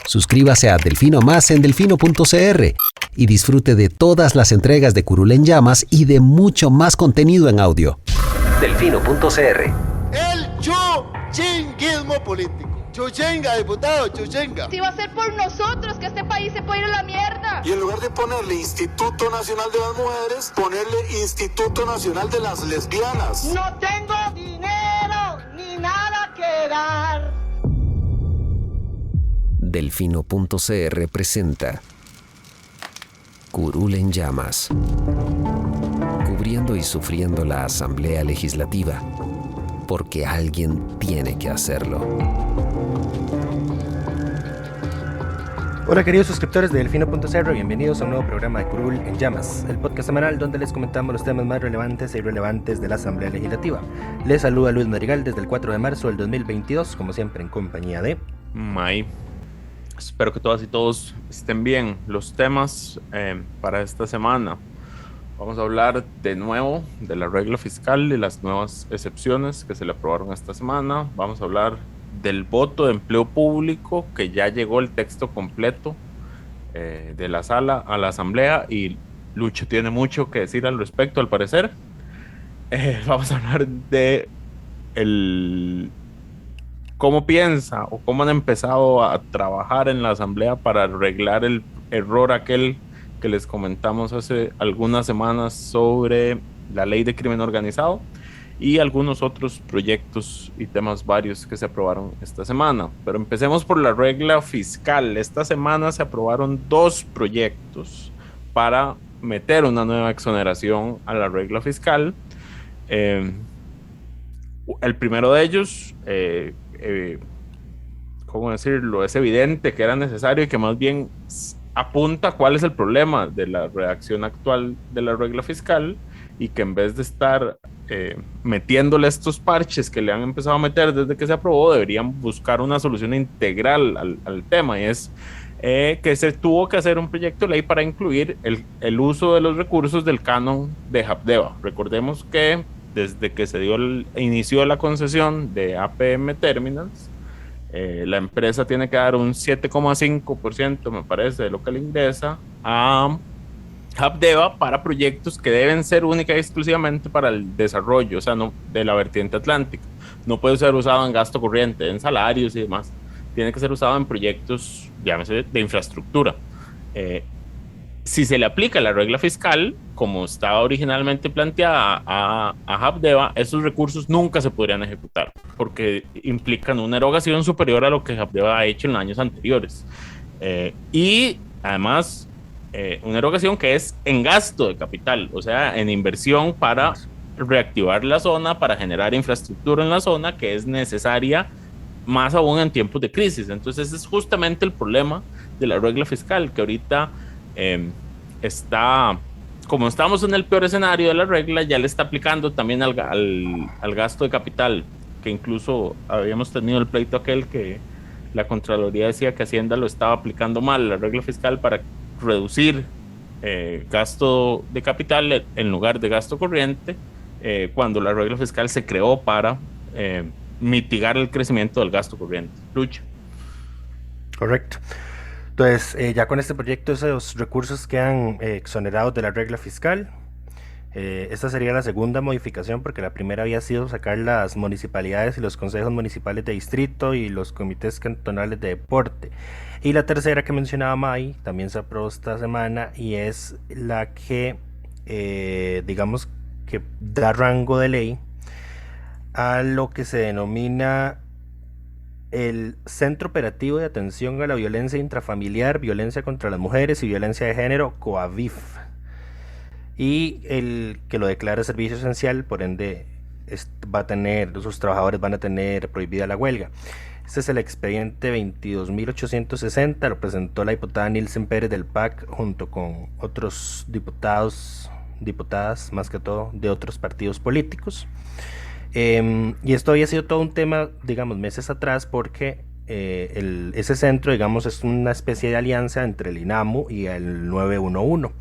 Suscríbase a Delfino Más en delfino.cr y disfrute de todas las entregas de Curul en Llamas y de mucho más contenido en audio. Delfino.cr. El chuchinguismo político. Chuchenga, diputado, chuchenga. Si va a ser por nosotros que este país se puede ir a la mierda. Y en lugar de ponerle Instituto Nacional de las Mujeres, ponerle Instituto Nacional de las Lesbianas. No tengo dinero ni nada que dar. Delfino.cr presenta Curul en Llamas, cubriendo y sufriendo la Asamblea Legislativa, porque alguien tiene que hacerlo. Hola queridos suscriptores de Delfino.cr, bienvenidos a un nuevo programa de Curul en Llamas, el podcast semanal donde les comentamos los temas más relevantes e irrelevantes de la Asamblea Legislativa. Les saluda Luis Madrigal desde el 4 de marzo del 2022, como siempre en compañía de May. Espero que todas y todos estén bien. Los temas para esta semana: vamos a hablar de nuevo de la regla fiscal y las nuevas excepciones que se le aprobaron esta semana. Vamos a hablar del voto de empleo público, que ya llegó el texto completo de la sala a la asamblea y Lucho tiene mucho que decir al respecto, al parecer. Vamos a hablar de cómo piensa o cómo han empezado a trabajar en la asamblea para arreglar el error aquel que les comentamos hace algunas semanas sobre la ley de crimen organizado y algunos otros proyectos y temas varios que se aprobaron esta semana. Pero empecemos por la regla fiscal. Esta semana se aprobaron 2 proyectos para meter una nueva exoneración a la regla fiscal. El primero de ellos, ¿cómo decirlo? Es evidente que era necesario y que más bien apunta cuál es el problema de la redacción actual de la regla fiscal, y que en vez de estar metiéndole estos parches que le han empezado a meter desde que se aprobó, deberían buscar una solución integral al tema, y es que se tuvo que hacer un proyecto de ley para incluir el uso de los recursos del canon de Habdeba. Recordemos que desde que se inició la concesión de APM Terminals, la empresa tiene que dar un 7,5%, me parece, de lo que le ingresa a Habdeba para proyectos que deben ser única y exclusivamente para el desarrollo, o sea, no de la vertiente atlántica. No puede ser usado en gasto corriente, en salarios y demás. Tiene que ser usado en proyectos, llámese, de infraestructura. Si se le aplica la regla fiscal, como estaba originalmente planteada a Habdeba, esos recursos nunca se podrían ejecutar, porque implican una erogación superior a lo que Habdeba ha hecho en años anteriores. Y además, una erogación que es en gasto de capital, o sea, en inversión para reactivar la zona, para generar infraestructura en la zona, que es necesaria más aún en tiempos de crisis. Entonces ese es justamente el problema de la regla fiscal, que ahorita como estamos en el peor escenario de la regla, ya le está aplicando también al gasto de capital, que incluso habíamos tenido el pleito aquel que la Contraloría decía que Hacienda lo estaba aplicando mal, la regla fiscal, para reducir gasto de capital en lugar de gasto corriente, cuando la regla fiscal se creó para mitigar el crecimiento del gasto corriente. Lucha. Correcto. Entonces, ya con este proyecto esos recursos quedan exonerados de la regla fiscal. Esta sería la segunda modificación, porque la primera había sido sacar las municipalidades y los consejos municipales de distrito y los comités cantonales de deporte. Y la tercera que mencionaba May también se aprobó esta semana, y es la que digamos que da rango de ley a lo que se denomina el Centro Operativo de Atención a la Violencia Intrafamiliar, Violencia contra las Mujeres y Violencia de Género, COAVIF, y el que lo declara servicio esencial, por ende sus trabajadores van a tener prohibida la huelga. Este es el expediente 22.860, lo presentó la diputada Nilsen Pérez del PAC junto con otros diputadas más que todo de otros partidos políticos. Y esto había sido todo un tema, digamos, meses atrás, porque ese centro, digamos, es una especie de alianza entre el INAMU y el 911.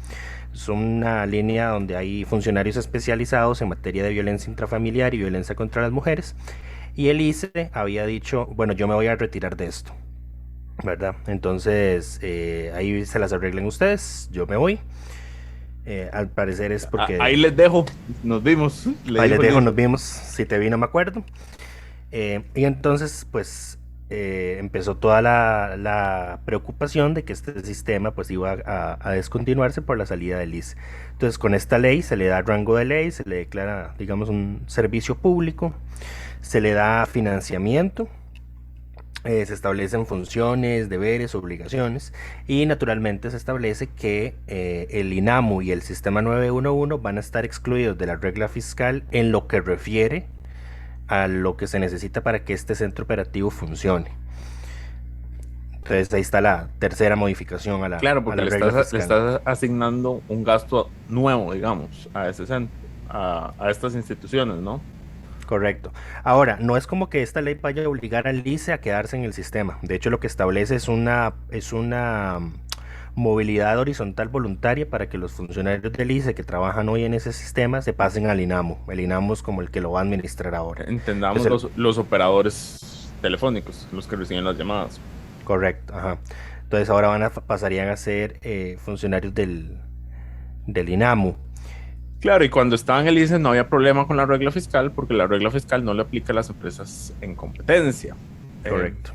Es una línea donde hay funcionarios especializados en materia de violencia intrafamiliar y violencia contra las mujeres, y el ICE había dicho, bueno, yo me voy a retirar de esto. ¿verdad? Entonces, ahí se las arreglen ustedes, yo me voy. Al parecer es porque... Ahí les dejo, nos vimos. Ahí les dejo, nos vimos, si te vi no me acuerdo. Y entonces, pues, empezó toda la preocupación de que este sistema pues iba a descontinuarse por la salida del ICE. Entonces, con esta ley se le da rango de ley, se le declara, digamos, un servicio público, se le da financiamiento, se establecen funciones, deberes, obligaciones, y naturalmente se establece que el INAMU y el sistema 911 van a estar excluidos de la regla fiscal en lo que refiere a lo que se necesita para que este centro operativo funcione. Entonces ahí está la tercera modificación a la Claro, porque a la le regla estás fiscal. asignando un gasto nuevo, digamos, a ese centro, a estas instituciones, ¿no? Correcto. Ahora, no es como que esta ley vaya a obligar al ICE a quedarse en el sistema. De hecho, lo que establece es una movilidad horizontal voluntaria para que los funcionarios del ICE que trabajan hoy en ese sistema se pasen al INAMU. El INAMU es como el que lo va a administrar ahora. Entendamos Entonces, los operadores telefónicos, los que reciben las llamadas. correcto, ajá. Entonces ahora pasarían a ser funcionarios del INAMU. Claro, y cuando estaba en el ICE no había problema con la regla fiscal porque la regla fiscal no le aplica a las empresas en competencia. Correcto.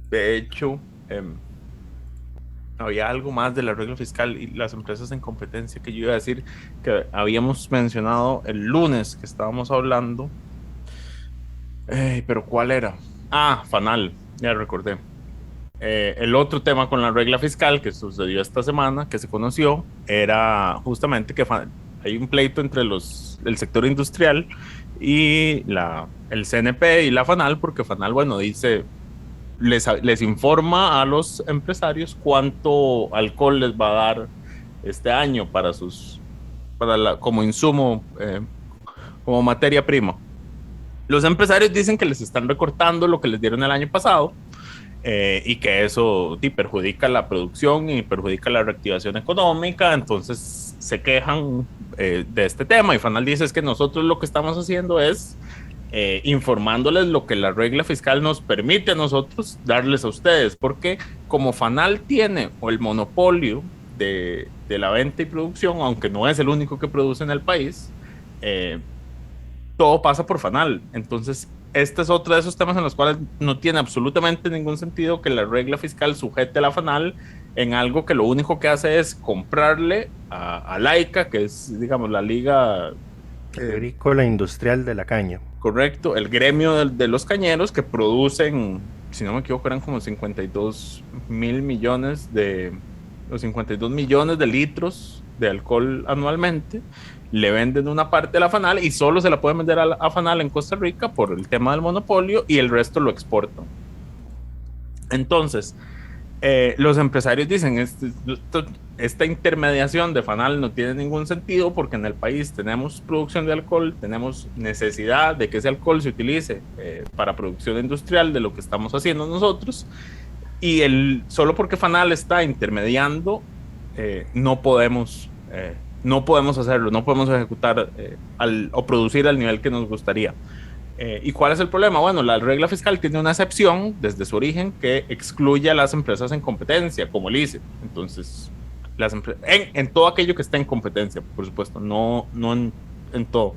De hecho, había algo más de la regla fiscal y las empresas en competencia que yo iba a decir que habíamos mencionado el lunes que estábamos hablando. Pero ¿cuál era? Ah, FANAL, ya recordé. El otro tema con la regla fiscal que sucedió esta semana, que se conoció, era justamente que hay un pleito entre el sector industrial y el CNP y la FANAL, porque FANAL, bueno, dice, les informa a los empresarios cuánto alcohol les va a dar este año como insumo, como materia prima. Los empresarios dicen que les están recortando lo que les dieron el año pasado, y que eso perjudica la producción y perjudica la reactivación económica. Entonces se quejan de este tema, y FANAL dice es que nosotros lo que estamos haciendo es informándoles lo que la regla fiscal nos permite a nosotros darles a ustedes, porque como FANAL tiene el monopolio de la venta y producción, aunque no es el único que produce en el país, todo pasa por FANAL. Entonces este es otro de esos temas en los cuales no tiene absolutamente ningún sentido que la regla fiscal sujete a la FANAL en algo que lo único que hace es comprarle a Laica, que es, digamos, la liga Agrícola Industrial de la Caña. Correcto, el gremio de los cañeros que producen, si no me equivoco, eran como 52 millones de litros de alcohol anualmente. Le venden una parte a la FANAL y solo se la pueden vender a FANAL en Costa Rica por el tema del monopolio, y el resto lo exportan. Entonces, los empresarios dicen, esta intermediación de FANAL no tiene ningún sentido porque en el país tenemos producción de alcohol, tenemos necesidad de que ese alcohol se utilice para producción industrial de lo que estamos haciendo nosotros, y solo porque FANAL está intermediando, no podemos hacerlo, no podemos ejecutar o producir al nivel que nos gustaría. ¿Y cuál es el problema? Bueno, la regla fiscal tiene una excepción desde su origen que excluye a las empresas en competencia, como el ICE. Entonces, en todo aquello que está en competencia, por supuesto, no en todo.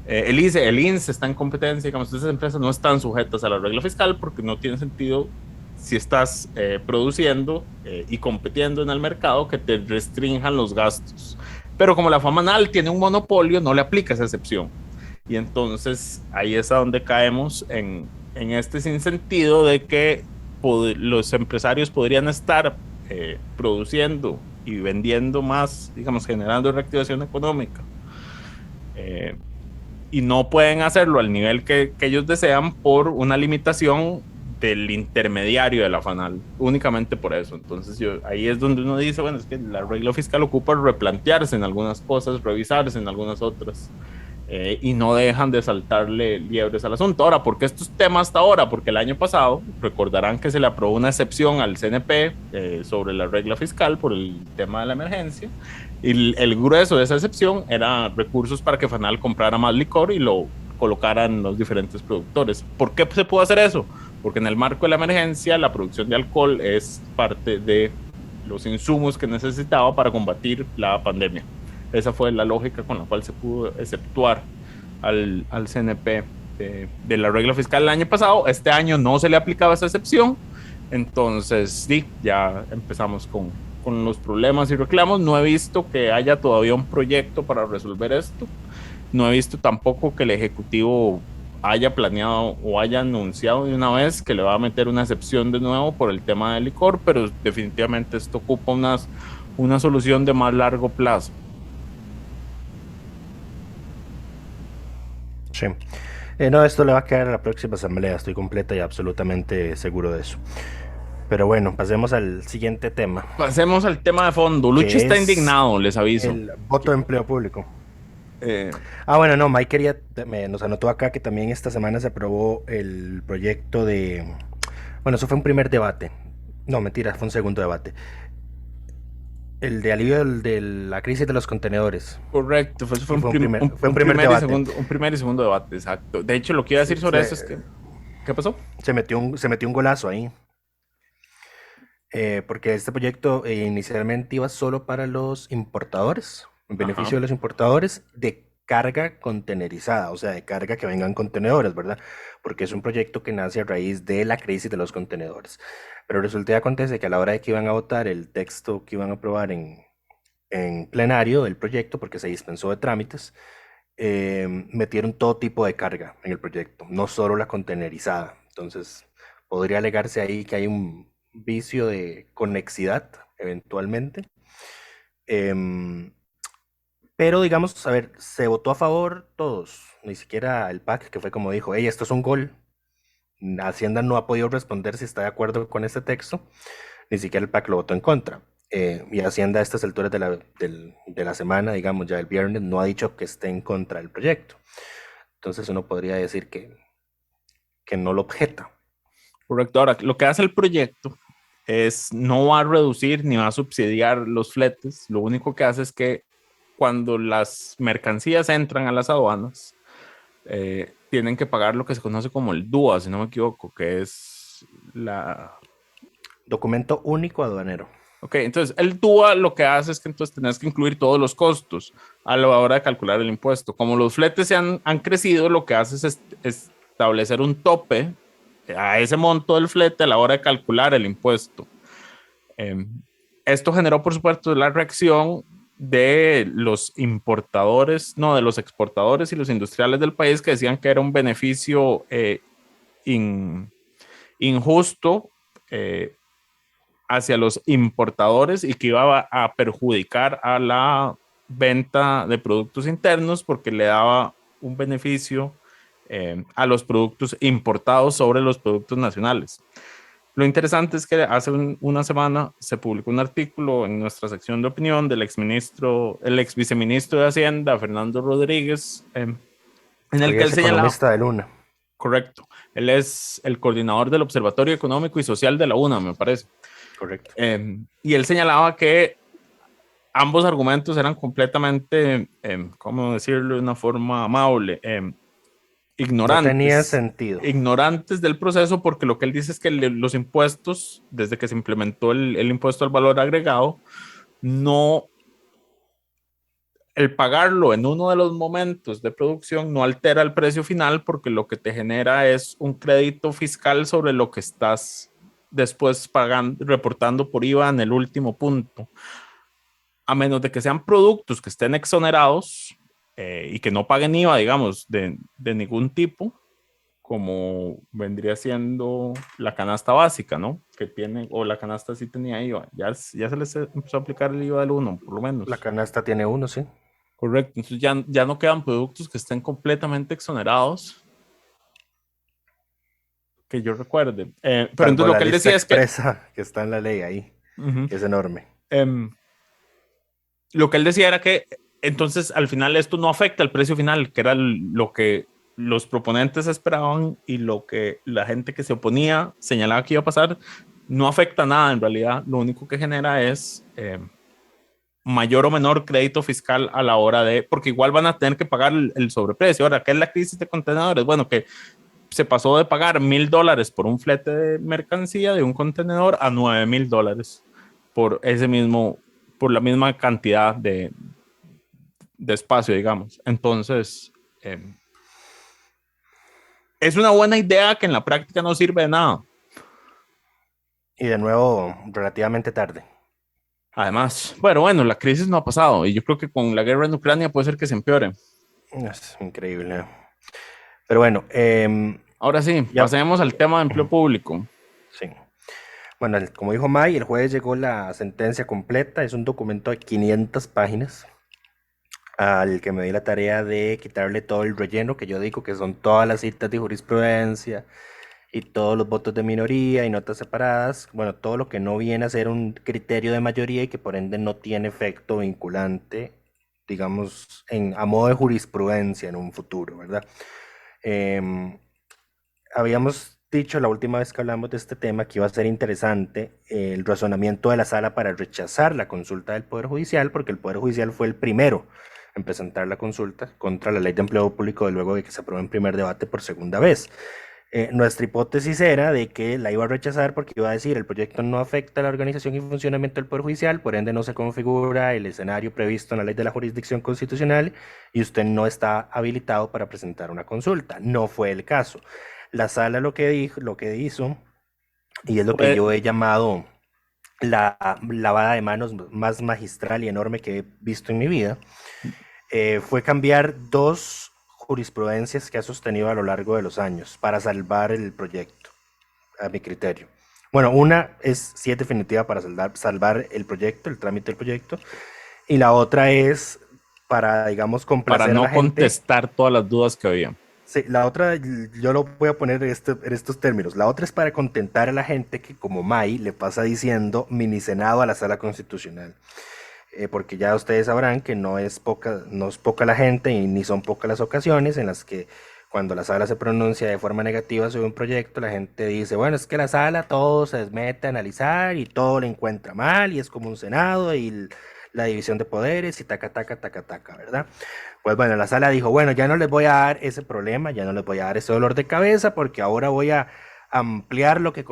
El ICE, el INSE está en competencia, digamos, esas empresas no están sujetas a la regla fiscal porque no tiene sentido, si estás produciendo y compitiendo en el mercado, que te restrinjan los gastos. Pero como la FANAL tiene un monopolio, no le aplica esa excepción. Y entonces ahí es a donde caemos en este sinsentido de que los empresarios podrían estar produciendo y vendiendo más, digamos, generando reactivación económica, y no pueden hacerlo al nivel que ellos desean por una limitación del intermediario de la FANAL, únicamente por eso. Entonces ahí es donde uno dice, bueno, es que la regla fiscal ocupa replantearse en algunas cosas, revisarse en algunas otras, y no dejan de saltarle liebres al asunto. Ahora, ¿por qué estos temas hasta ahora? Porque el año pasado, recordarán que se le aprobó una excepción al CNP sobre la regla fiscal por el tema de la emergencia, y el grueso de esa excepción era recursos para que FANAL comprara más licor y lo colocara en los diferentes productores. ¿Por qué se pudo hacer eso? porque en el marco de la emergencia la producción de alcohol es parte de los insumos que necesitaba para combatir la pandemia. Esa fue la lógica con la cual se pudo exceptuar al CNP de la regla fiscal el año pasado. Este año no se le aplicaba esa excepción, entonces sí, ya empezamos con los problemas y reclamos. No he visto que haya todavía un proyecto para resolver esto. No he visto tampoco que el Ejecutivo haya planeado o haya anunciado de una vez que le va a meter una excepción de nuevo por el tema del licor, pero definitivamente esto ocupa una solución de más largo plazo. Sí. No, esto le va a quedar a la próxima asamblea, estoy completa y absolutamente seguro de eso. Pero bueno, pasemos al siguiente tema. Pasemos al tema de fondo. Lucho está indignado, les aviso. El voto de empleo público. Bueno, no, Mike nos anotó acá que también esta semana se aprobó el proyecto de... Bueno, eso fue un primer debate. No, mentira, fue un segundo debate. El de alivio de la crisis de los contenedores. Correcto, fue un primer debate. Un primer y segundo debate, exacto. De hecho, lo que iba a decir sobre eso es que... ¿Qué pasó? Se metió un golazo ahí. Porque este proyecto inicialmente iba solo para los importadores, en beneficio de los importadores de carga contenerizada, o sea, de carga que vengan contenedores, ¿verdad? Porque es un proyecto que nace a raíz de la crisis de los contenedores. Pero resulta y acontece que a la hora de que iban a votar el texto que iban a aprobar en plenario del proyecto, porque se dispensó de trámites, metieron todo tipo de carga en el proyecto, no solo la contenerizada. Entonces, podría alegarse ahí que hay un vicio de conexidad, eventualmente. Pero digamos, a ver, se votó a favor todos, ni siquiera el PAC, que fue como dijo, hey, esto es un gol. Hacienda no ha podido responder si está de acuerdo con este texto, ni siquiera el PAC lo votó en contra. Y Hacienda a estas alturas de la semana, digamos ya el viernes, no ha dicho que esté en contra del proyecto. Entonces uno podría decir que no lo objeta. Correcto. Ahora, lo que hace el proyecto es no va a reducir ni va a subsidiar los fletes. Lo único que hace es que cuando las mercancías entran a las aduanas, tienen que pagar lo que se conoce como el DUA, si no me equivoco, que es la... Documento único aduanero. Ok, entonces el DUA lo que hace es que entonces tenés que incluir todos los costos a la hora de calcular el impuesto. Como los fletes han crecido, lo que hace es establecer un tope a ese monto del flete a la hora de calcular el impuesto. Esto generó, por supuesto, la reacción de los importadores, no, de los exportadores y los industriales del país, que decían que era un beneficio injusto hacia los importadores y que iba a perjudicar a la venta de productos internos porque le daba un beneficio a los productos importados sobre los productos nacionales. Lo interesante es que hace una semana se publicó un artículo en nuestra sección de opinión del el ex viceministro de Hacienda, Fernando Rodríguez, en el que él señalaba... Economista de Luna. Correcto. Él es el coordinador del Observatorio Económico y Social de la UNA, me parece. Correcto. Y él señalaba que ambos argumentos eran completamente, ¿cómo decirlo de una forma amable? Ignorantes. No tenía sentido. Ignorantes del proceso, porque lo que él dice es que los impuestos, desde que se implementó el impuesto al valor agregado, el pagarlo en uno de los momentos de producción no altera el precio final, porque lo que te genera es un crédito fiscal sobre lo que estás después pagando, reportando por IVA en el último punto. A menos de que sean productos que estén exonerados, y que no paguen IVA, digamos, de ningún tipo, como vendría siendo la canasta básica, ¿no? Que tiene, o la canasta sí tenía IVA. Ya se les empezó a aplicar el IVA del 1, por lo menos. La canasta tiene 1, sí. Correcto. Entonces ya no quedan productos que estén completamente exonerados, que yo recuerde. Pero entonces lo que él decía es que está en la ley ahí, que es enorme. Lo que él decía era que entonces al final esto no afecta al precio final, que era lo que los proponentes esperaban y lo que la gente que se oponía señalaba que iba a pasar. No afecta nada en realidad. Lo único que genera es mayor o menor crédito fiscal a la hora de, porque igual van a tener que pagar el sobreprecio. Ahora, ¿qué es la crisis de contenedores? Bueno, que se pasó de pagar $1,000 por un flete de mercancía de un contenedor a $9,000 por por la misma cantidad de espacio, digamos. Entonces, es una buena idea que en la práctica no sirve de nada. Y de nuevo, relativamente tarde. Además, bueno, la crisis no ha pasado y yo creo que con la guerra en Ucrania puede ser que se empeore. Es increíble. Pero bueno, ahora sí, pasemos al tema de empleo público. Sí. Bueno, como dijo May, el jueves llegó la sentencia completa. Es un documento de 500 páginas al que me di la tarea de quitarle todo el relleno, que yo digo que son todas las citas de jurisprudencia y todos los votos de minoría y notas separadas. Bueno, todo lo que no viene a ser un criterio de mayoría y que por ende no tiene efecto vinculante, digamos, a modo de jurisprudencia en un futuro, ¿verdad? Habíamos dicho la última vez que hablamos de este tema que iba a ser interesante el razonamiento de la sala para rechazar la consulta del Poder Judicial, porque el Poder Judicial fue el primero en presentar la consulta contra la Ley de Empleo Público luego de que se aprobó en primer debate por segunda vez. Nuestra hipótesis era de que la iba a rechazar porque iba a decir el proyecto no afecta a la organización y funcionamiento del Poder Judicial, por ende no se configura el escenario previsto en la Ley de la Jurisdicción Constitucional y usted no está habilitado para presentar una consulta. No fue el caso. La sala lo que hizo, y es lo que yo he llamado la lavada de manos más magistral y enorme que he visto en mi vida, fue cambiar dos jurisprudencias que ha sostenido a lo largo de los años para salvar el proyecto, a mi criterio. Bueno, una sí es definitiva para salvar el proyecto, el trámite del proyecto, y la otra es para, digamos, complacer para no a la gente. Contestar todas las dudas que había. Sí, la otra, yo lo voy a poner en estos términos. La otra es para contentar a la gente que, como May, le pasa diciendo mini senado a la sala constitucional. Porque ya ustedes sabrán que no es poca la gente y ni son pocas las ocasiones en las que cuando la sala se pronuncia de forma negativa sobre un proyecto, la gente dice, bueno, es que la sala todo se mete a analizar y todo le encuentra mal y es como un senado y la división de poderes y taca, ¿verdad? Pues bueno, la sala dijo, bueno, ya no les voy a dar ese problema, ya no les voy a dar ese dolor de cabeza porque ahora voy a ampliar lo que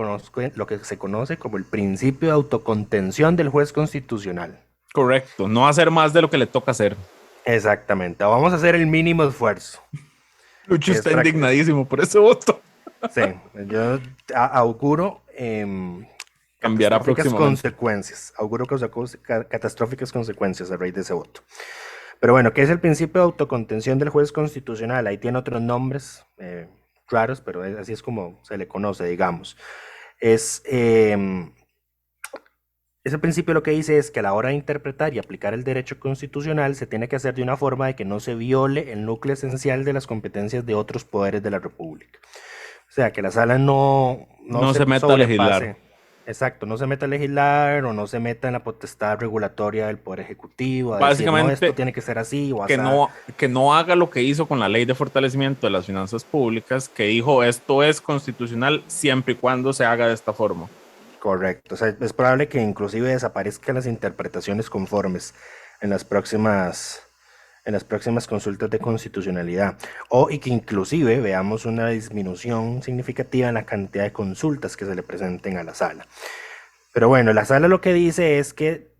se conoce como el principio de autocontención del juez constitucional. Correcto, no hacer más de lo que le toca hacer. Exactamente, vamos a hacer el mínimo esfuerzo. Lucho está indignadísimo por ese voto. Sí, yo auguro catastróficas consecuencias. Auguro catastróficas consecuencias a raíz de ese voto. Pero bueno, ¿qué es el principio de autocontención del juez constitucional? Ahí tiene otros nombres raros, pero así es como se le conoce, digamos. Ese principio lo que dice es que a la hora de interpretar y aplicar el derecho constitucional se tiene que hacer de una forma de que no se viole el núcleo esencial de las competencias de otros poderes de la República. O sea, que la sala no se meta a legislar. Exacto, no se meta a legislar o no se meta en la potestad regulatoria del Poder Ejecutivo. Básicamente, decir, no, esto tiene que ser así o así. Que no haga lo que hizo con la Ley de Fortalecimiento de las Finanzas Públicas, que dijo esto es constitucional siempre y cuando se haga de esta forma. Correcto, o sea, es probable que inclusive desaparezcan las interpretaciones conformes en las próximas consultas de constitucionalidad y que inclusive veamos una disminución significativa en la cantidad de consultas que se le presenten a la sala. Pero bueno, la sala lo que dice es que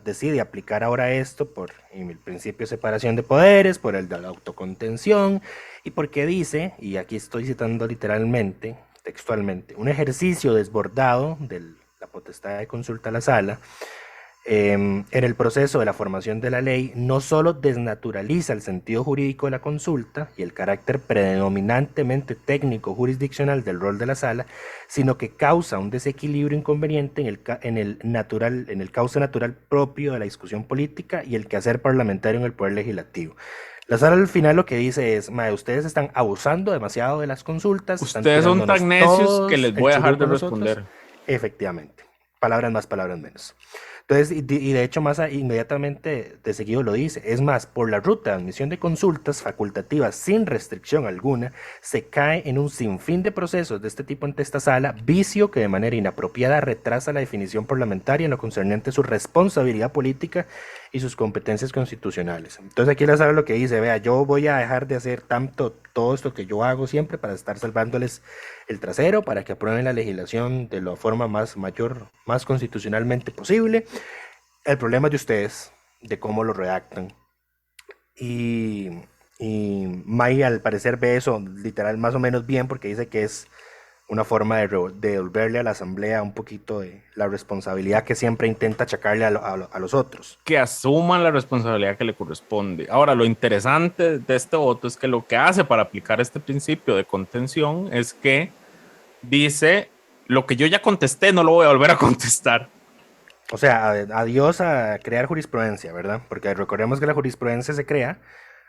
decide aplicar ahora esto por el principio de separación de poderes, por el de la autocontención y porque dice, y aquí estoy citando literalmente, textualmente, un ejercicio desbordado de la potestad de consulta a la sala en el proceso de la formación de la ley no solo desnaturaliza el sentido jurídico de la consulta y el carácter predominantemente técnico jurisdiccional del rol de la sala, sino que causa un desequilibrio inconveniente en el cauce natural propio de la discusión política y el quehacer parlamentario en el poder legislativo. La sala al final lo que dice es, ustedes están abusando demasiado de las consultas. Ustedes son tan necios que les voy a dejar de responder. Efectivamente. Palabras más, palabras menos. Entonces, y de hecho, inmediatamente de seguido lo dice. Es más, por la ruta de admisión de consultas facultativas sin restricción alguna, se cae en un sinfín de procesos de este tipo ante esta sala, vicio que de manera inapropiada retrasa la definición parlamentaria en lo concerniente a su responsabilidad política y sus competencias constitucionales. Entonces aquí la sala lo que dice, vea, yo voy a dejar de hacer todo esto que yo hago siempre para estar salvándoles el trasero, para que aprueben la legislación de la forma más constitucionalmente posible. El problema es de ustedes, de cómo lo redactan. Y May al parecer ve eso literal más o menos bien, porque dice que es una forma de devolverle a la asamblea un poquito de la responsabilidad que siempre intenta achacarle a los otros. Que asuman la responsabilidad que le corresponde. Ahora, lo interesante de este voto es que lo que hace para aplicar este principio de contención es que dice, lo que yo ya contesté no lo voy a volver a contestar. O sea, adiós a crear jurisprudencia, ¿verdad? Porque recordemos que la jurisprudencia se crea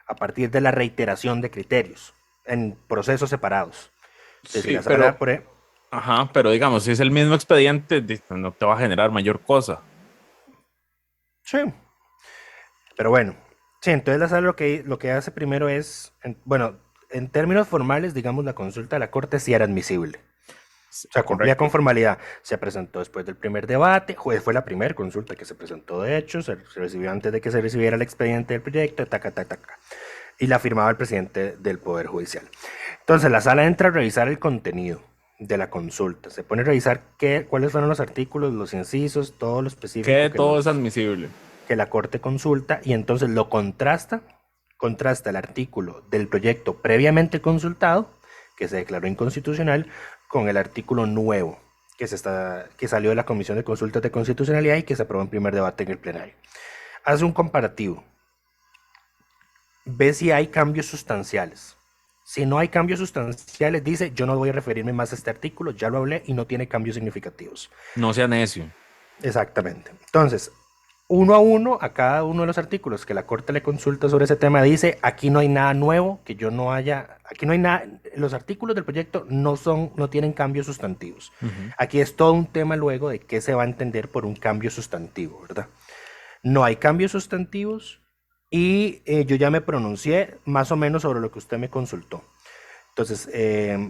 a partir de la reiteración de criterios en procesos separados. Sí, pero digamos, si es el mismo expediente, no te va a generar mayor cosa. Sí. Pero bueno, sí, entonces la sala lo que hace primero es, en términos formales, digamos, la consulta de la Corte sí era admisible. O sea, cumplía con formalidad. Se presentó después del primer debate, fue la primera consulta que se presentó, de hecho, se recibió antes de que se recibiera el expediente del proyecto, y la firmaba el presidente del Poder Judicial. Entonces la sala entra a revisar el contenido de la consulta, se pone a revisar cuáles fueron los artículos, los incisos, todo lo específico. Que todo es admisible. Que la Corte consulta, y entonces lo contrasta el artículo del proyecto previamente consultado, que se declaró inconstitucional, con el artículo nuevo que salió de la Comisión de Consultas de Constitucionalidad y que se aprobó en primer debate en el plenario. Hace un comparativo. Ve si hay cambios sustanciales. Si no hay cambios sustanciales, dice, yo no voy a referirme más a este artículo, ya lo hablé y no tiene cambios significativos. No sea necio. Exactamente. Entonces, uno a uno, a cada uno de los artículos que la Corte le consulta sobre ese tema, dice, aquí no hay nada nuevo, que yo no haya, aquí no hay nada, los artículos del proyecto no tienen cambios sustantivos. Aquí es todo un tema luego de qué se va a entender por un cambio sustantivo, ¿verdad? No hay cambios sustantivos y yo ya me pronuncié más o menos sobre lo que usted me consultó. Entonces,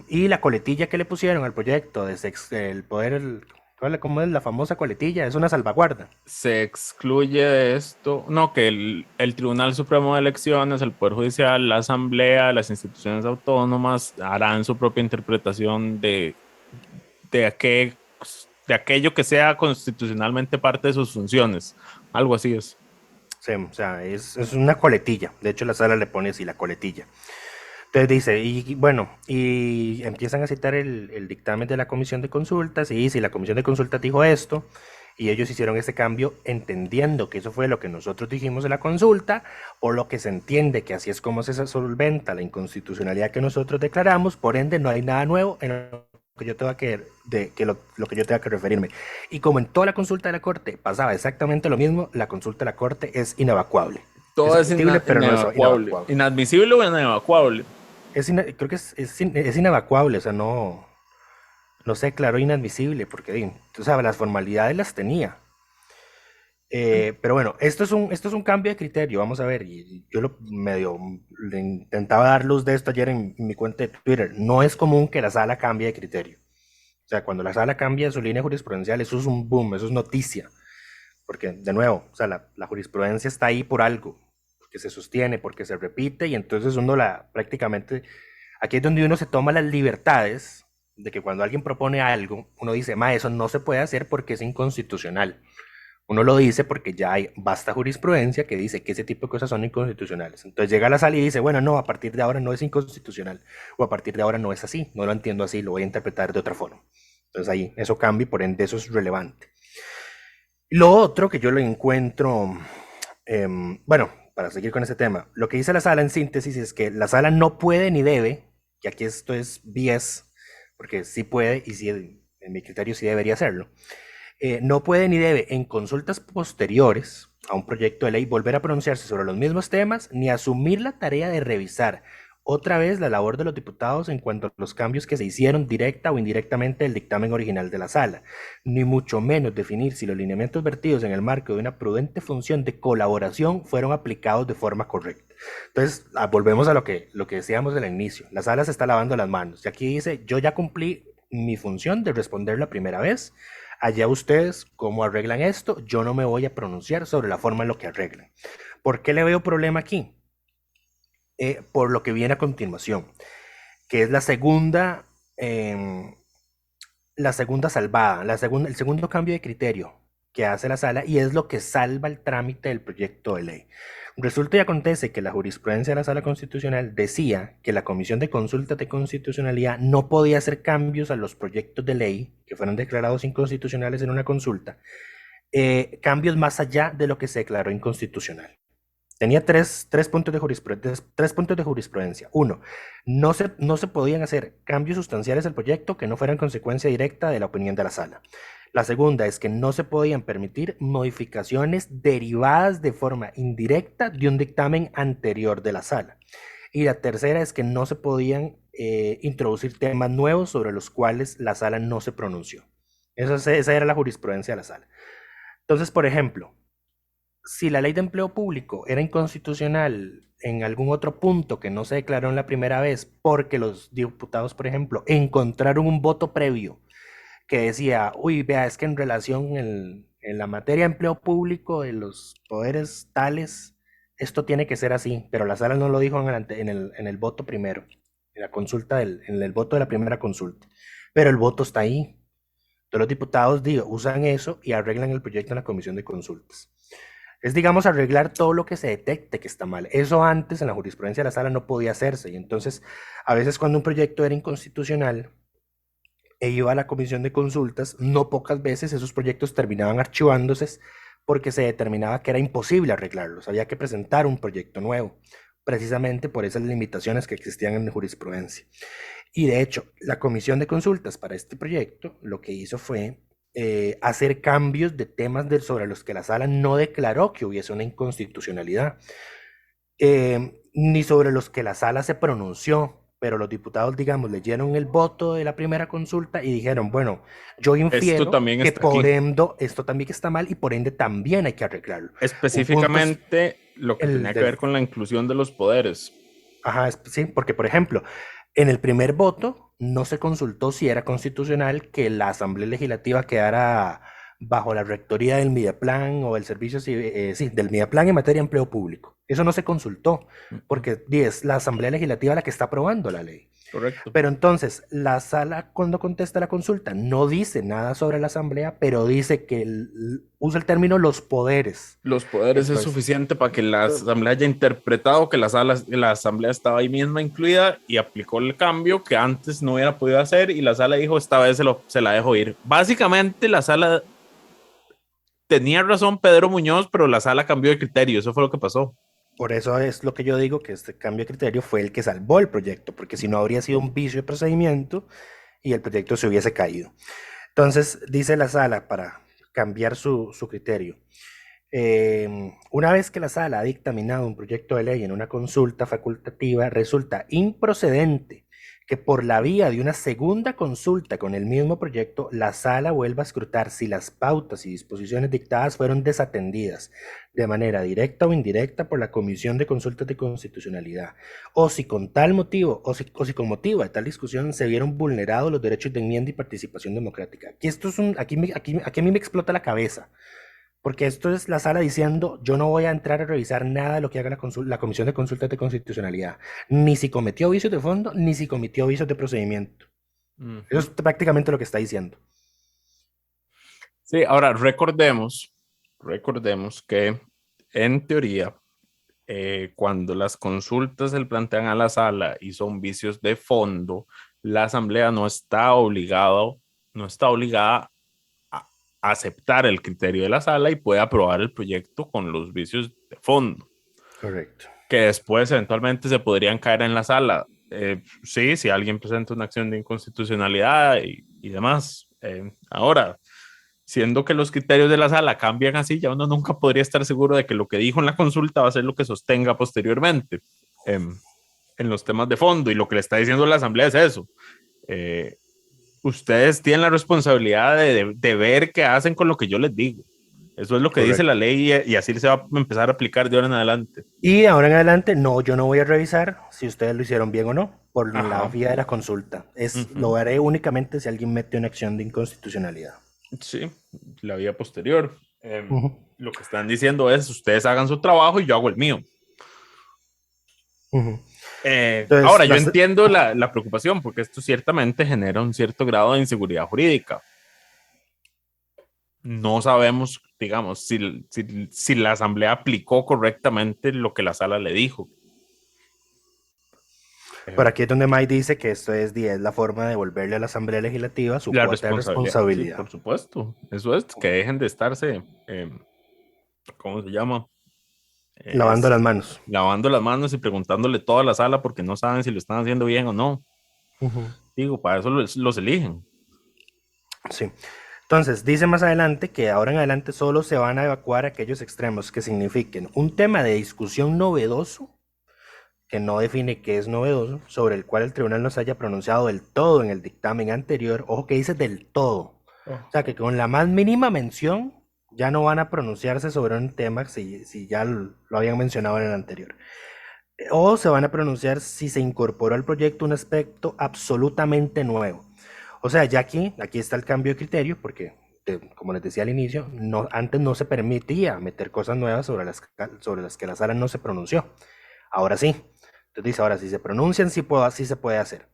y la coletilla que le pusieron al proyecto de el poder... ¿Cómo es la famosa coletilla? Es una salvaguarda. Se excluye de esto, no, que el Tribunal Supremo de Elecciones, el Poder Judicial, la Asamblea, las instituciones autónomas harán su propia interpretación de aquello que sea constitucionalmente parte de sus funciones. Algo así es. Sí, o sea, es una coletilla. De hecho, la sala le pone así, la coletilla. Entonces dice, y empiezan a citar el dictamen de la Comisión de Consultas, y si la Comisión de Consultas dijo esto, y ellos hicieron ese cambio entendiendo que eso fue lo que nosotros dijimos en la consulta, por lo que se entiende que así es como se solventa la inconstitucionalidad que nosotros declaramos, por ende no hay nada nuevo en lo que yo tenga que referirme. Y como en toda la consulta de la Corte pasaba exactamente lo mismo, la consulta de la Corte es inevacuable. Todo es pero no es inevacuable. Inadmisible o inevacuable. Creo que es inevacuable, o sea, no se declaró inadmisible, porque, tú sabes, las formalidades las tenía. Pero bueno, esto es un cambio de criterio, vamos a ver, y yo le intentaba dar luz de esto ayer en mi cuenta de Twitter. No es común que la sala cambie de criterio. O sea, cuando la sala cambia su línea jurisprudencial, eso es un boom, eso es noticia. Porque, de nuevo, o sea, la jurisprudencia está ahí por algo, porque se sostiene, porque se repite, y entonces prácticamente, aquí es donde uno se toma las libertades de que cuando alguien propone algo, uno dice, eso no se puede hacer porque es inconstitucional. Uno lo dice porque ya hay vasta jurisprudencia que dice que ese tipo de cosas son inconstitucionales. Entonces llega a la sala y dice, bueno, no, a partir de ahora no es inconstitucional, o a partir de ahora no es así, no lo entiendo así, lo voy a interpretar de otra forma. Entonces ahí eso cambia y por ende eso es relevante. Lo otro que yo lo encuentro, para seguir con ese tema, lo que dice la sala en síntesis es que la sala no puede ni debe, y aquí esto es bias, porque sí puede y sí, en mi criterio sí debería hacerlo, no puede ni debe en consultas posteriores a un proyecto de ley volver a pronunciarse sobre los mismos temas, ni asumir la tarea de revisar otra vez la labor de los diputados en cuanto a los cambios que se hicieron directa o indirectamente del dictamen original de la sala, ni mucho menos definir si los lineamientos vertidos en el marco de una prudente función de colaboración fueron aplicados de forma correcta. Entonces, volvemos a lo que decíamos al inicio. La sala se está lavando las manos y aquí dice, yo ya cumplí mi función de responder la primera vez, allá ustedes cómo arreglan esto, yo no me voy a pronunciar sobre la forma en lo que arreglan. ¿Por qué le veo problema aquí? Por lo que viene a continuación, que es la segunda salvada, el segundo cambio de criterio que hace la sala y es lo que salva el trámite del proyecto de ley. Resulta y acontece que la jurisprudencia de la Sala Constitucional decía que la Comisión de Consulta de Constitucionalidad no podía hacer cambios a los proyectos de ley que fueron declarados inconstitucionales en una consulta, cambios más allá de lo que se declaró inconstitucional. Tenía tres puntos de jurisprudencia. Uno, no se podían hacer cambios sustanciales al proyecto que no fueran consecuencia directa de la opinión de la sala. La segunda es que no se podían permitir modificaciones derivadas de forma indirecta de un dictamen anterior de la sala. Y la tercera es que no se podían introducir temas nuevos sobre los cuales la sala no se pronunció. Esa era la jurisprudencia de la sala. Entonces, por ejemplo, si la ley de empleo público era inconstitucional en algún otro punto que no se declaró en la primera vez porque los diputados, por ejemplo, encontraron un voto previo que decía, uy, vea, es que en relación en la materia de empleo público de los poderes tales, esto tiene que ser así, pero la sala no lo dijo en el voto primero, en la consulta, en el voto de la primera consulta, pero el voto está ahí. Entonces los diputados usan eso y arreglan el proyecto en la comisión de consultas. Es, digamos, arreglar todo lo que se detecte que está mal. Eso antes en la jurisprudencia de la sala no podía hacerse. Y entonces, a veces cuando un proyecto era inconstitucional e iba a la comisión de consultas, no pocas veces esos proyectos terminaban archivándose porque se determinaba que era imposible arreglarlos. Había que presentar un proyecto nuevo, precisamente por esas limitaciones que existían en la jurisprudencia. Y de hecho, la comisión de consultas para este proyecto lo que hizo fue hacer cambios de temas sobre los que la sala no declaró que hubiese una inconstitucionalidad, ni sobre los que la sala se pronunció, pero los diputados, digamos, leyeron el voto de la primera consulta y dijeron, bueno, yo infiero que por ende esto también está mal y por ende también hay que arreglarlo. Específicamente lo que tenía que ver con la inclusión de los poderes. Ajá, sí, porque por ejemplo, en el primer voto no se consultó si era constitucional que la Asamblea Legislativa quedara bajo la rectoría del Mideplan o el servicio del Mideplan en materia de empleo público. Eso no se consultó, porque es la Asamblea Legislativa la que está aprobando la ley. Correcto. Pero entonces, la sala cuando contesta la consulta no dice nada sobre la Asamblea, pero dice que usa el término los poderes. Los poderes entonces, es suficiente para que la Asamblea haya interpretado que la Asamblea estaba ahí misma incluida y aplicó el cambio que antes no hubiera podido hacer y la sala dijo, esta vez se la dejo ir. Básicamente la sala tenía razón Pedro Muñoz, pero la sala cambió de criterio, eso fue lo que pasó. Por eso es lo que yo digo, que este cambio de criterio fue el que salvó el proyecto, porque si no habría sido un vicio de procedimiento y el proyecto se hubiese caído. Entonces, dice la sala, para cambiar su criterio, una vez que la sala ha dictaminado un proyecto de ley en una consulta facultativa, resulta improcedente que por la vía de una segunda consulta con el mismo proyecto, la sala vuelva a escrutar si las pautas y disposiciones dictadas fueron desatendidas de manera directa o indirecta por la Comisión de Consultas de Constitucionalidad, o si con tal motivo, o si con motivo de tal discusión se vieron vulnerados los derechos de enmienda y participación democrática. Aquí a mí me explota la cabeza, porque esto es la sala diciendo, yo no voy a entrar a revisar nada de lo que haga la Comisión de Consultas de Constitucionalidad, ni si cometió vicios de fondo, ni si cometió vicios de procedimiento. Eso es prácticamente lo que está diciendo. Sí, ahora recordemos que en teoría, cuando las consultas se le plantean a la sala y son vicios de fondo, la Asamblea no está obligada aceptar el criterio de la sala y puede aprobar el proyecto con los vicios de fondo. Correcto. Que después eventualmente se podrían caer en la sala. Sí, si alguien presenta una acción de inconstitucionalidad y demás. Ahora, siendo que los criterios de la sala cambian así, ya uno nunca podría estar seguro de que lo que dijo en la consulta va a ser lo que sostenga posteriormente. en los temas de fondo, y lo que le está diciendo la Asamblea es eso. Ustedes tienen la responsabilidad de ver qué hacen con lo que yo les digo. Eso es lo que Correcto. dice la ley y así se va a empezar a aplicar de ahora en adelante. Y ahora en adelante, no, yo no voy a revisar si ustedes lo hicieron bien o no, por Ajá. la vía de la consulta. Lo haré únicamente si alguien mete una acción de inconstitucionalidad. Sí, la vía posterior. Ujú. Lo que están diciendo es, ustedes hagan su trabajo y yo hago el mío. Ujú. Entonces, ahora, yo entiendo la preocupación, porque esto ciertamente genera un cierto grado de inseguridad jurídica. No sabemos, digamos, si la Asamblea aplicó correctamente lo que la Sala le dijo. Por aquí es donde Mike dice que esto es la forma de devolverle a la Asamblea Legislativa su La cuota de Sí, responsabilidad. por supuesto. Eso es, que dejen de estarse, ¿cómo se llama? Lavando las manos. Lavando las manos y preguntándole toda la sala porque no saben si lo están haciendo bien o no. Digo, para eso los eligen. Sí. Entonces, dice más adelante que ahora en adelante solo se van a evacuar aquellos extremos que signifiquen un tema de discusión novedoso, que no define qué es novedoso, sobre el cual el tribunal no se haya pronunciado del todo en el dictamen anterior. Ojo que dice del todo. O sea, que con la más mínima mención ya no van a pronunciarse sobre un tema si ya lo habían mencionado en el anterior. O se van a pronunciar si se incorporó al proyecto un aspecto absolutamente nuevo. O sea, ya aquí está el cambio de criterio, porque, como les decía al inicio, antes no se permitía meter cosas nuevas sobre las que la sala no se pronunció. Ahora sí. Entonces dice, ahora si se pronuncian, sí se puede hacer.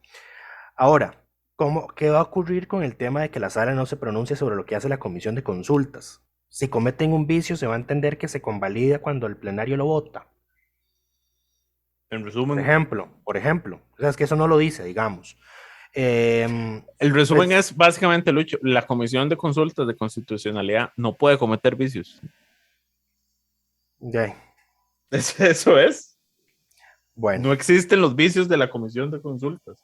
Ahora, ¿qué va a ocurrir con el tema de que la sala no se pronuncie sobre lo que hace la comisión de consultas? Si cometen un vicio, se va a entender que se convalida cuando el plenario lo vota. En resumen, Por ejemplo, o sea, es que eso no lo dice, digamos. el resumen es básicamente, Lucho, la Comisión de Consultas de Constitucionalidad no puede cometer vicios. Ya. Eso es. Bueno. No existen los vicios de la Comisión de Consultas.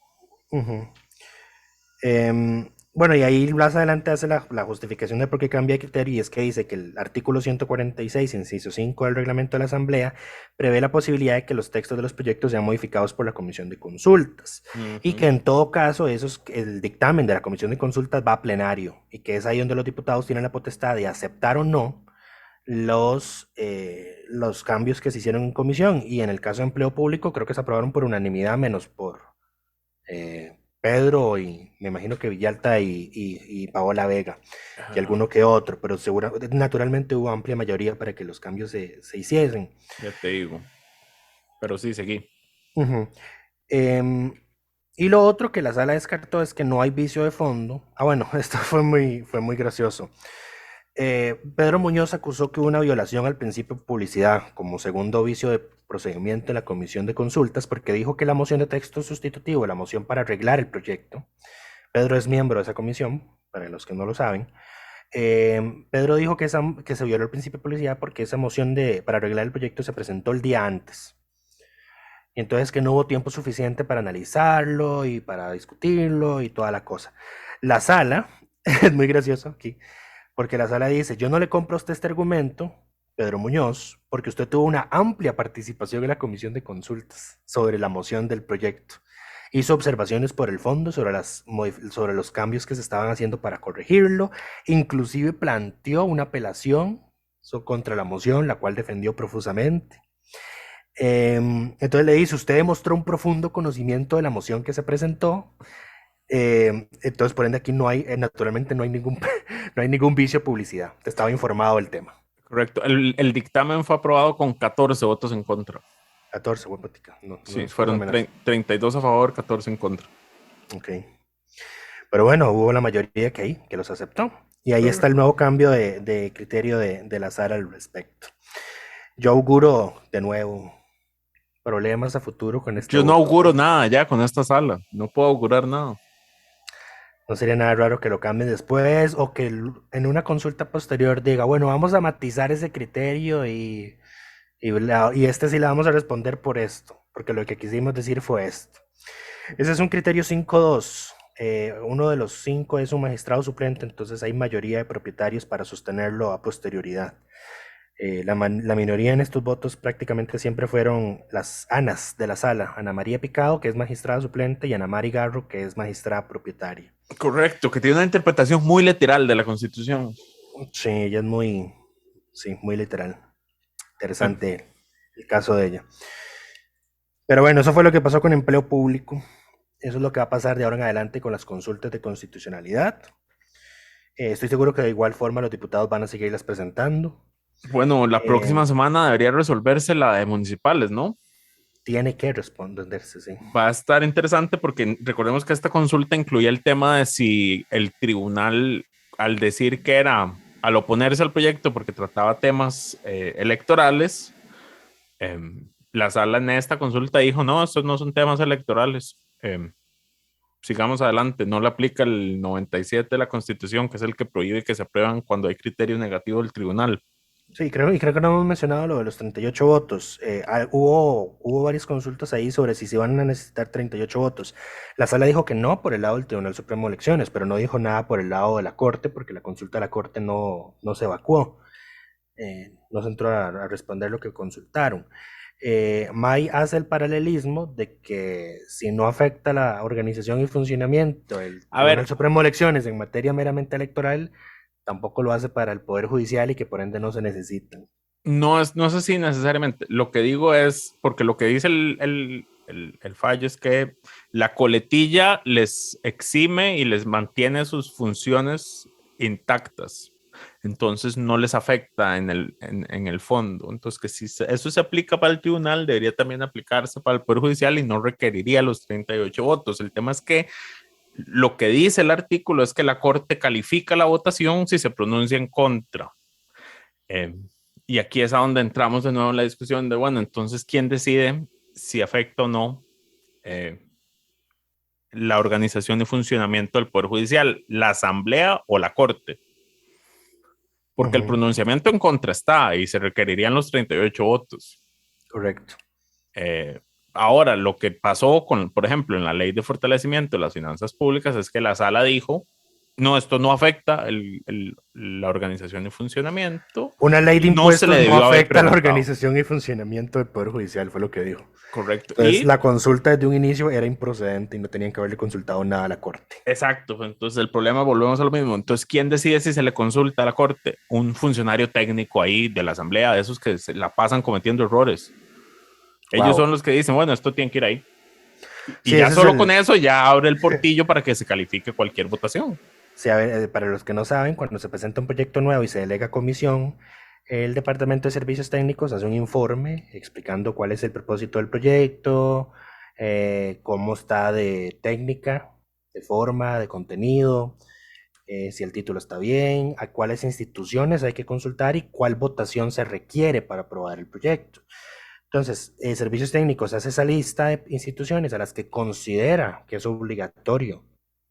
Bueno, y ahí más adelante hace la justificación de por qué cambia de criterio, y es que dice que el artículo 146, inciso 5 del reglamento de la Asamblea, prevé la posibilidad de que los textos de los proyectos sean modificados por la Comisión de Consultas, y que en todo caso el dictamen de la Comisión de Consultas va a plenario, y que es ahí donde los diputados tienen la potestad de aceptar o no los cambios que se hicieron en comisión, y en el caso de empleo público creo que se aprobaron por unanimidad, menos por Pedro y me imagino que Villalta y Paola Vega y alguno que otro, pero naturalmente hubo amplia mayoría para que los cambios se hiciesen. Ya te digo. Pero sí, seguí. Y lo otro que la sala descartó es que no hay vicio de fondo. Bueno, esto fue muy gracioso. Pedro Muñoz acusó que hubo una violación al principio de publicidad como segundo vicio de procedimiento en la comisión de consultas, porque dijo que la moción de texto sustitutivo, la moción para arreglar el proyecto, Pedro es miembro de esa comisión, para los que no lo saben, Pedro dijo que se violó el principio de publicidad porque esa moción para arreglar el proyecto se presentó el día antes, y entonces que no hubo tiempo suficiente para analizarlo y para discutirlo y toda la cosa. La sala, es muy gracioso aquí, porque la sala dice, yo no le compro a usted este argumento, Pedro Muñoz, porque usted tuvo una amplia participación en la comisión de consultas sobre la moción del proyecto. Hizo observaciones por el fondo sobre los cambios que se estaban haciendo para corregirlo, inclusive planteó una apelación contra la moción, la cual defendió profusamente. Entonces le dice, usted demostró un profundo conocimiento de la moción que se presentó. Entonces, por ende, aquí naturalmente no hay ningún vicio de publicidad. Te estaba informado del tema. Correcto. El dictamen fue aprobado con 14 votos en contra. 14, buen patica. Sí, fueron 32 a favor, 14 en contra. Ok. Pero bueno, hubo la mayoría que los aceptó. Y ahí está el nuevo cambio de criterio de la sala al respecto. Yo auguro, de nuevo, problemas a futuro con esto. Yo no auguro nada ya con esta sala. No puedo augurar nada. No sería nada raro que lo cambien después o que en una consulta posterior diga, bueno, vamos a matizar ese criterio y este sí le vamos a responder por esto, porque lo que quisimos decir fue esto. Ese es un criterio 5.2. Uno de los 5 es un magistrado suplente, entonces hay mayoría de propietarios para sostenerlo a posterioridad. La minoría en estos votos prácticamente siempre fueron las Anas de la sala, Ana María Picado, que es magistrada suplente, y Ana Mari Garro, que es magistrada propietaria. Correcto, que tiene una interpretación muy literal de la Constitución. Sí, ella es muy, sí, muy literal. Interesante el caso de ella. Pero bueno, eso fue lo que pasó con empleo público. Eso es lo que va a pasar de ahora en adelante con las consultas de constitucionalidad. Estoy seguro que de igual forma los diputados van a seguirlas presentando. Bueno, la próxima semana debería resolverse la de municipales, ¿no? Tiene que responderse, sí. Va a estar interesante porque recordemos que esta consulta incluía el tema de si el tribunal, al decir que era, al oponerse al proyecto porque trataba temas electorales, la sala en esta consulta dijo, no, estos no son temas electorales. Sigamos adelante, no le aplica el 97 de la Constitución, que es el que prohíbe que se aprueban cuando hay criterio negativo del tribunal. Sí, creo que no hemos mencionado lo de los 38 votos. Hubo varias consultas ahí sobre si se iban a necesitar 38 votos. La sala dijo que no por el lado del Tribunal Supremo de Elecciones, pero no dijo nada por el lado de la Corte, porque la consulta de la Corte no se evacuó. No se entró a responder lo que consultaron. May hace el paralelismo de que si no afecta la organización y funcionamiento del Tribunal Supremo de Elecciones en materia meramente electoral, tampoco lo hace para el Poder Judicial y que por ende no se necesitan. No es así necesariamente. Lo que digo es, porque lo que dice el fallo es que la coletilla les exime y les mantiene sus funciones intactas. Entonces no les afecta en el fondo. Entonces que si eso se aplica para el tribunal, debería también aplicarse para el Poder Judicial y no requeriría los 38 votos. El tema es que lo que dice el artículo es que la Corte califica la votación si se pronuncia en contra. Y aquí es a donde entramos de nuevo en la discusión de, bueno, entonces, ¿quién decide si afecta o no la organización y funcionamiento del Poder Judicial? ¿La Asamblea o la Corte? Porque el pronunciamiento en contra está y se requerirían los 38 votos. Correcto. Ahora, lo que pasó con, por ejemplo, en la ley de fortalecimiento de las finanzas públicas es que la sala dijo, no, esto no afecta la organización y funcionamiento. Una ley de impuestos no afecta la organización y funcionamiento del Poder Judicial, fue lo que dijo. Correcto. Entonces, la consulta desde un inicio era improcedente y no tenían que haberle consultado nada a la Corte. Exacto. Entonces, el problema, volvemos a lo mismo. Entonces, ¿quién decide si se le consulta a la Corte? Un funcionario técnico ahí de la Asamblea, de esos que se la pasan cometiendo errores. Ellos son los que dicen, bueno, esto tiene que ir ahí. Y sí, ya solo con eso ya abre el portillo para que se califique cualquier votación. Sí, a ver, para los que no saben, cuando se presenta un proyecto nuevo y se delega a comisión, el Departamento de Servicios Técnicos hace un informe explicando cuál es el propósito del proyecto, cómo está de técnica, de forma, de contenido, si el título está bien, a cuáles instituciones hay que consultar y cuál votación se requiere para aprobar el proyecto. Entonces, Servicios Técnicos hace esa lista de instituciones a las que considera que es obligatorio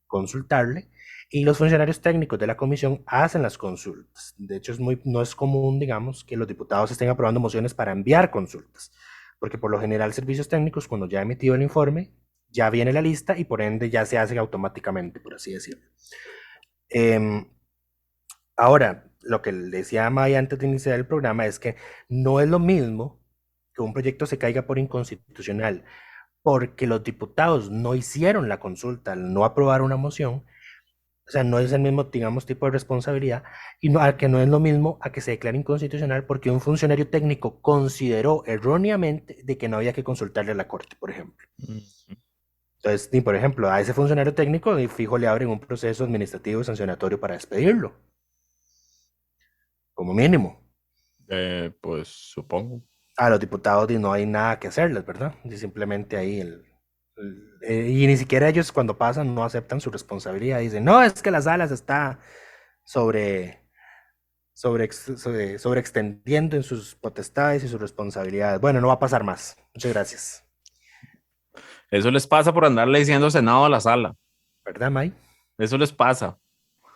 consultarle y los funcionarios técnicos de la comisión hacen las consultas. De hecho, no es común, digamos, que los diputados estén aprobando mociones para enviar consultas, porque por lo general Servicios Técnicos, cuando ya ha emitido el informe, ya viene la lista y por ende ya se hace automáticamente, por así decirlo. Ahora, lo que le decía a May antes de iniciar el programa es que no es lo mismo que un proyecto se caiga por inconstitucional porque los diputados no hicieron la consulta al no aprobar una moción. O sea, no es el mismo, digamos, tipo de responsabilidad, y que no es lo mismo a que se declare inconstitucional porque un funcionario técnico consideró erróneamente de que no había que consultarle a la Corte, por ejemplo. Entonces, por ejemplo, a ese funcionario técnico, fijo, le abren un proceso administrativo y sancionatorio para despedirlo. Como mínimo. Pues supongo. A los diputados no hay nada que hacerles, ¿verdad? Y simplemente ahí y ni siquiera ellos cuando pasan no aceptan su responsabilidad. Dicen, no, es que la sala se está sobreextendiendo en sus potestades y sus responsabilidades. Bueno, no va a pasar más. Muchas gracias. Eso les pasa por andarle diciendo Senado a la sala. ¿Verdad, May? Eso les pasa.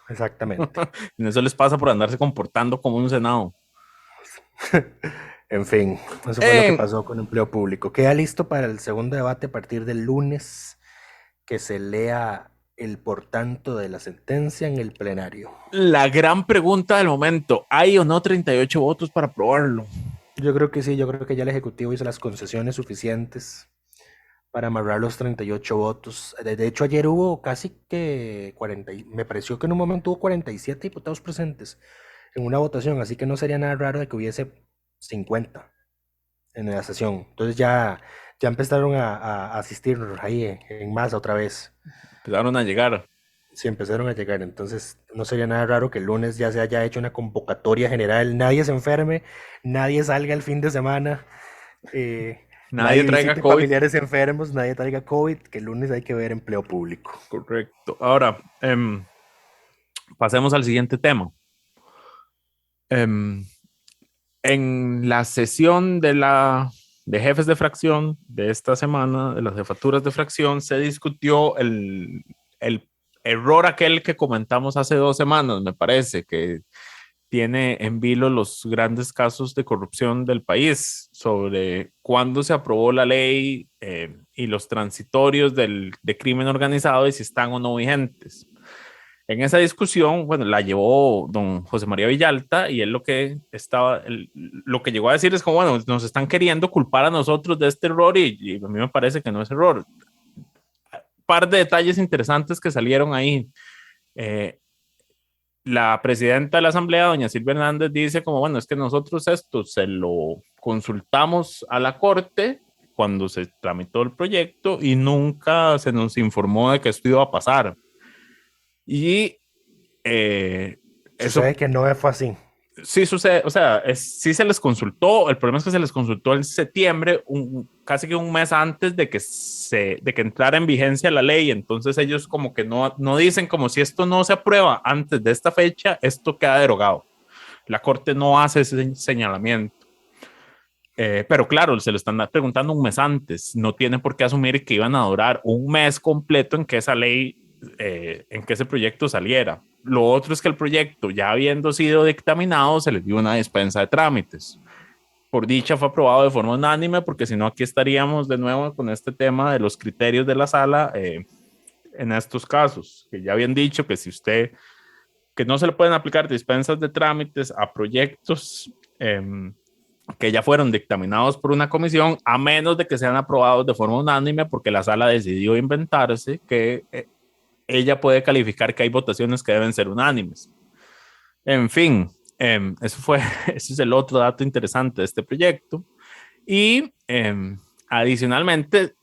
Exactamente. Eso les pasa por andarse comportando como un Senado. En fin, eso fue lo que pasó con empleo público. Queda listo para el segundo debate a partir del lunes, que se lea el por tanto de la sentencia en el plenario? La gran pregunta del momento, ¿hay o no 38 votos para aprobarlo? Yo creo que sí, yo creo que ya el Ejecutivo hizo las concesiones suficientes para amarrar los 38 votos. De hecho, ayer hubo casi que 40, me pareció que en un momento hubo 47 diputados presentes en una votación, así que no sería nada raro de que hubiese 50 en la sesión. Entonces ya empezaron a asistir ahí en masa otra vez. Empezaron a llegar. Sí, empezaron a llegar, entonces no sería nada raro que el lunes ya se haya hecho una convocatoria general, nadie se enferme, nadie salga el fin de semana, Nadie traiga visite COVID. familiares enfermos, nadie traiga COVID, que el lunes hay que ver empleo público. Correcto. Ahora, pasemos al siguiente tema. En la sesión de jefes de fracción de esta semana, de las jefaturas de fracción, se discutió el error aquel que comentamos hace 2 semanas, me parece, que tiene en vilo los grandes casos de corrupción del país, sobre cuándo se aprobó la ley y los transitorios de crimen organizado y si están o no vigentes. En esa discusión, bueno, la llevó don José María Villalta y él lo que llegó a decir es como, bueno, nos están queriendo culpar a nosotros de este error y a mí me parece que no es error. Par de detalles interesantes que salieron ahí. La presidenta de la Asamblea, doña Silvia Hernández, dice como, bueno, es que nosotros esto se lo consultamos a la Corte cuando se tramitó el proyecto y nunca se nos informó de que esto iba a pasar. Y eso Sucede que no fue así. sí sucede, o sea, sí se les consultó, el problema es que se les consultó en septiembre, casi que un mes antes de que entrara en vigencia la ley, entonces ellos como que no dicen como si esto no se aprueba antes de esta fecha, esto queda derogado. La Corte no hace ese señalamiento. Pero claro, se lo están preguntando un mes antes, no tiene por qué asumir que iban a durar un mes completo en que esa ley, en que ese proyecto saliera. Lo otro es que el proyecto, ya habiendo sido dictaminado, se les dio una dispensa de trámites. Por dicha fue aprobado de forma unánime, porque si no aquí estaríamos de nuevo con este tema de los criterios de la sala en estos casos, que ya habían dicho que que no se le pueden aplicar dispensas de trámites a proyectos que ya fueron dictaminados por una comisión, a menos de que sean aprobados de forma unánime, porque la sala decidió inventarse que ella puede calificar que hay votaciones que deben ser unánimes. En fin, ese es el otro dato interesante de este proyecto. Y adicionalmente,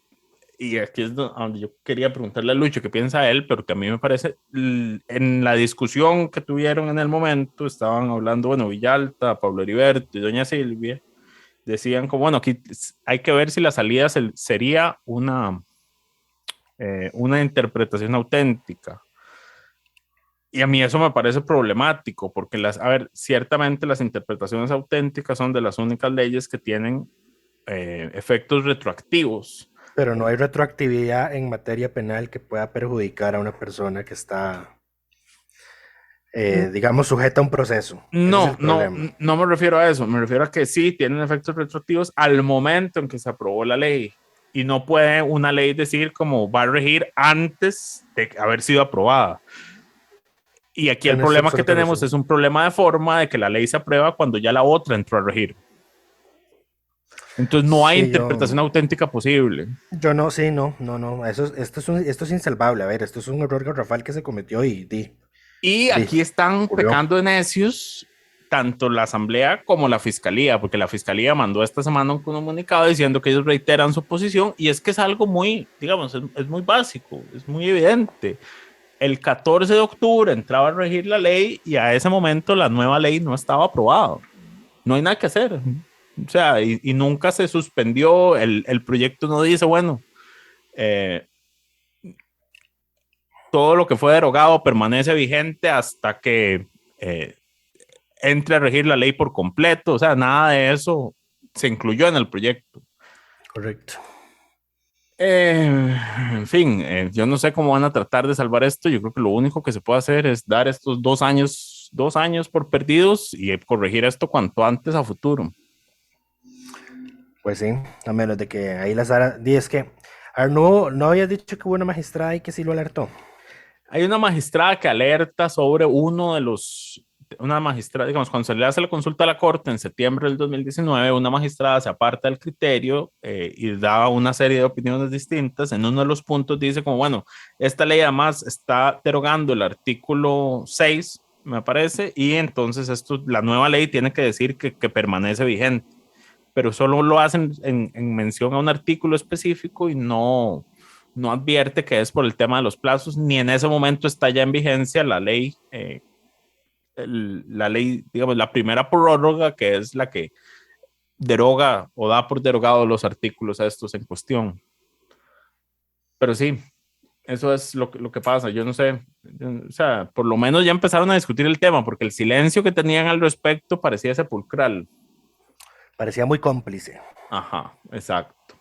y aquí es donde yo quería preguntarle a Lucho qué piensa él, pero que a mí me parece, en la discusión que tuvieron en el momento, estaban hablando, bueno, Villalta, Pablo Heriberto y doña Silvia, decían como, bueno, aquí hay que ver si la salida sería una interpretación auténtica. Y a mí eso me parece problemático, porque ciertamente las interpretaciones auténticas son de las únicas leyes que tienen efectos retroactivos. Pero no hay retroactividad en materia penal que pueda perjudicar a una persona que está, digamos, sujeta a un proceso. No me refiero a eso, me refiero a que sí tienen efectos retroactivos al momento en que se aprobó la ley. Y no puede una ley decir cómo va a regir antes de haber sido aprobada. Y aquí el problema que tenemos es un problema de forma, de que la ley se aprueba cuando ya la otra entró a regir. Entonces no hay interpretación auténtica posible. No. Esto es insalvable. A ver, esto es un error garrafal que se cometió y aquí están pecando de necios tanto la Asamblea como la Fiscalía, porque la Fiscalía mandó esta semana un comunicado diciendo que ellos reiteran su posición, y es que es algo muy, digamos, es muy básico, es muy evidente. El 14 de octubre entraba a regir la ley y a ese momento la nueva ley no estaba aprobada. No hay nada que hacer. O sea, y nunca se suspendió, el proyecto no dice, bueno, todo lo que fue derogado permanece vigente hasta que entre a regir la ley por completo. O sea, nada de eso se incluyó en el proyecto. Correcto. En fin, yo no sé cómo van a tratar de salvar esto. Yo creo que lo único que se puede hacer es dar estos 2 años por perdidos y corregir esto cuanto antes a futuro. Pues sí, a menos de que ahí la Sara... Es que, no había dicho que hubo una magistrada y que sí lo alertó. Hay una magistrada que alerta sobre una magistrada, digamos, cuando se le hace la consulta a la Corte en septiembre del 2019, una magistrada se aparta del criterio y da una serie de opiniones distintas. En uno de los puntos dice como, bueno, esta ley además está derogando el artículo 6, me parece, y entonces la nueva ley tiene que decir que permanece vigente, pero solo lo hacen en mención a un artículo específico y no advierte que es por el tema de los plazos, ni en ese momento está ya en vigencia la ley, digamos, la primera prórroga, que es la que deroga o da por derogado los artículos a estos en cuestión. Pero sí, eso es lo que pasa. Yo no sé, o sea, por lo menos ya empezaron a discutir el tema, porque el silencio que tenían al respecto parecía sepulcral. Parecía muy cómplice. Ajá, exacto.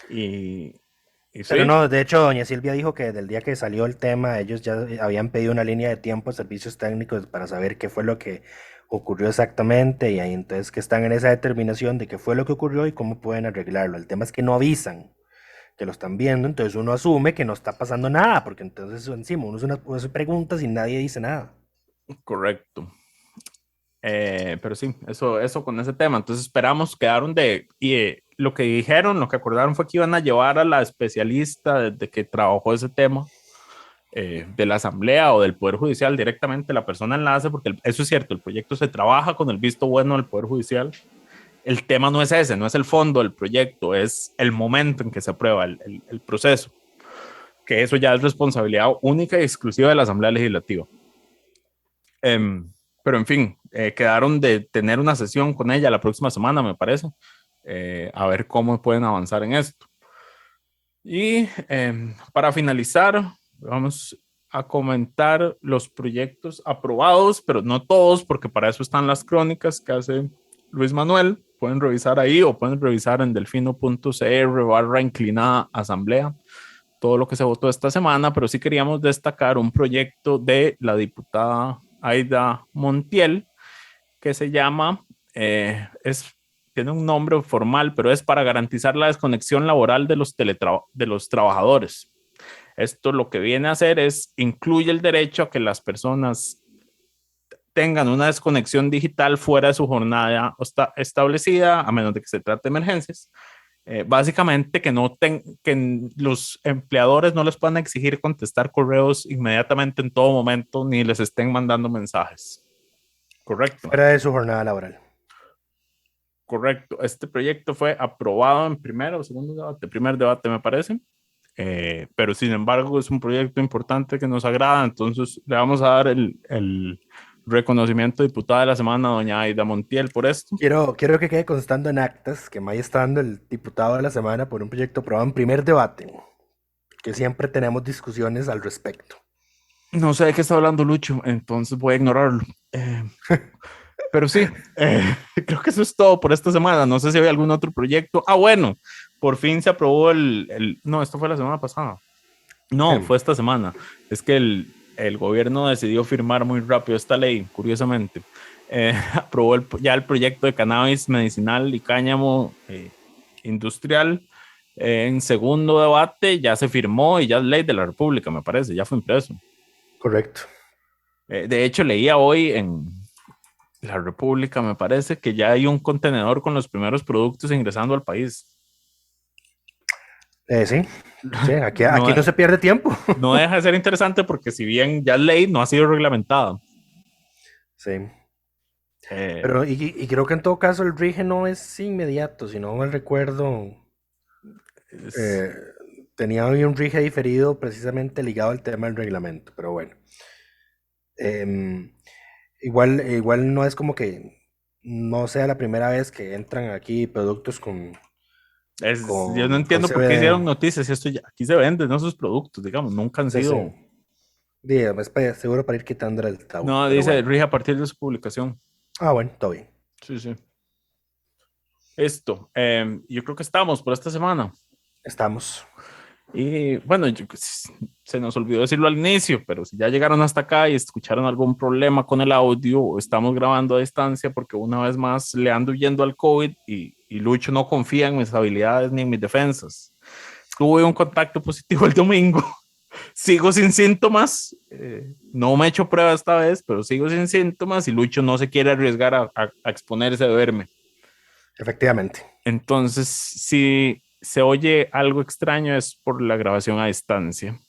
Pero sí. no, de hecho, doña Silvia dijo que desde el día que salió el tema, ellos ya habían pedido una línea de tiempo a servicios técnicos para saber qué fue lo que ocurrió exactamente, y ahí entonces que están en esa determinación de qué fue lo que ocurrió y cómo pueden arreglarlo. El tema es que no avisan que lo están viendo, entonces uno asume que no está pasando nada, porque entonces encima uno hace preguntas y nadie dice nada. Correcto. Pero sí, eso con ese tema. Entonces esperamos, lo que dijeron, lo que acordaron fue que iban a llevar a la especialista desde que trabajó ese tema de la Asamblea o del Poder Judicial directamente, la persona enlace, porque eso es cierto, el proyecto se trabaja con el visto bueno del Poder Judicial. El tema no es ese, no es el fondo del proyecto, es el momento en que se aprueba el proceso, que eso ya es responsabilidad única y exclusiva de la Asamblea Legislativa. Pero en fin, quedaron de tener una sesión con ella la próxima semana, me parece, a ver cómo pueden avanzar en esto. Y para finalizar, vamos a comentar los proyectos aprobados, pero no todos, porque para eso están las crónicas que hace Luis Manuel. Pueden revisar ahí o pueden revisar en delfino.cr/inclinada asamblea todo lo que se votó esta semana, pero sí queríamos destacar un proyecto de la diputada Aida Montiel, que se llama, tiene un nombre formal, pero es para garantizar la desconexión laboral de los trabajadores. Esto lo que viene a hacer es, incluye el derecho a que las personas tengan una desconexión digital fuera de su jornada establecida, a menos de que se trate de emergencias. Básicamente que los empleadores no les puedan exigir contestar correos inmediatamente en todo momento, ni les estén mandando mensajes. Correcto. Fuera de su jornada laboral. Correcto. Este proyecto fue aprobado en primer debate me parece, pero sin embargo es un proyecto importante que nos agrada, entonces le vamos a dar el reconocimiento de diputada de la semana a doña Aida Montiel por esto. Quiero que quede constando en actas que May está dando el diputado de la semana por un proyecto aprobado en primer debate, que siempre tenemos discusiones al respecto. No sé de qué está hablando Lucho, entonces voy a ignorarlo. Pero sí, creo que eso es todo por esta semana. No sé si hay algún otro proyecto. Bueno, por fin se aprobó no, esto fue la semana pasada. No, fue esta semana. Es que el gobierno decidió firmar muy rápido esta ley, curiosamente. Aprobó ya el proyecto de cannabis medicinal y cáñamo industrial. En segundo debate ya se firmó y ya es ley de la República, me parece, ya fue impreso. Correcto. De hecho, leía hoy en la República, me parece, que ya hay un contenedor con los primeros productos ingresando al país. Sí, aquí no se pierde tiempo. No deja de ser interesante porque si bien ya es ley, no ha sido reglamentada. Sí. Pero y creo que en todo caso el RIGE no es inmediato, si no mal recuerdo, tenía hoy un RIGE diferido precisamente ligado al tema del reglamento, pero bueno. Igual no es como que no sea la primera vez que entran aquí productos con yo no entiendo por qué hicieron noticias. Aquí se venden esos productos, digamos, nunca han sido. Sí, seguro para ir quitando el tabú. No, dice RIGE a partir de su publicación. Bueno, todo bien. Sí. Esto, yo creo que estamos por esta semana. Estamos. Y bueno, se nos olvidó decirlo al inicio, pero si ya llegaron hasta acá y escucharon algún problema con el audio, estamos grabando a distancia porque una vez más le ando huyendo al COVID y Lucho no confía en mis habilidades ni en mis defensas. Tuve un contacto positivo el domingo sigo sin síntomas. No me he hecho prueba esta vez, pero sigo sin síntomas y Lucho no se quiere arriesgar a exponerse a verme. Efectivamente. Entonces, si se oye algo extraño es por la grabación a distancia.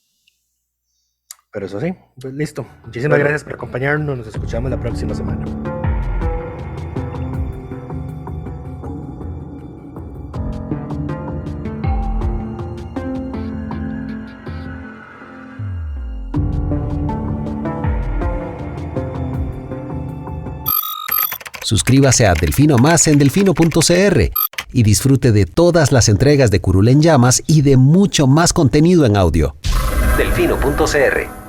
Pero eso sí, pues listo. Muchísimas gracias por acompañarnos. Nos escuchamos la próxima semana. Suscríbase a Delfino Más en delfino.cr y disfrute de todas las entregas de Curul en Llamas y de mucho más contenido en audio. Delfino.cr